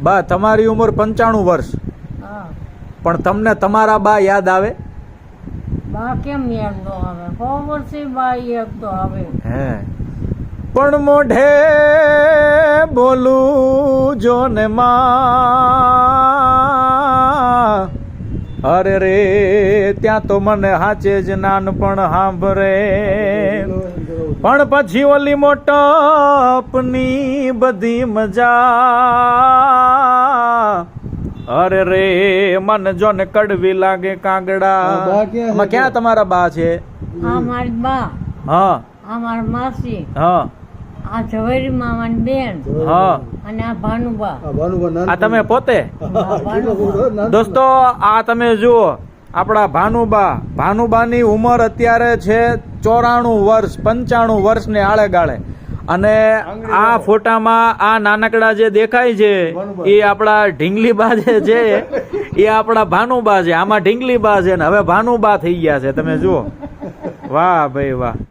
બા તમારી ઉંમર 95 વર્ષ, હા પણ તમને તમારા બા યાદ આવે? બા કેમ યાદ ન આવે? 100 વર્ષે બા યાદ તો આવે. હે પણ મોઢે બોલું જો ને માં, અરે રે ત્યાં તો મને હાચે જ નાનપણ સાંભળે, પણ પછી ઓલી મોટપની બધી મજા, અરે રે મન જો ને કડવી લાગે કાગડા. ક્યાં તમારા બા છે? આ મારી બા, હા આ મારી માસી, હા આ ઝવેરી મામાની બેન, હા અને આ ભાનુબા. આ તમે પોતે? દોસ્તો આ તમે જુઓ આપણા ભાનુબાની ઉંમર અત્યારે છે 94 વર્ષ, 95 વર્ષને આળે ગાળે. અને આ ફોટામાં આ નાનકડા જે દેખાય છે એ આપણા ઢીંગલીબા જે છે એ આપણા ભાનુબા છે. આમાં ઢીંગલીબા છે ને હવે ભાનુબા થઈ ગયા છે. તમે જુઓ, વાહ ભાઈ વાહ.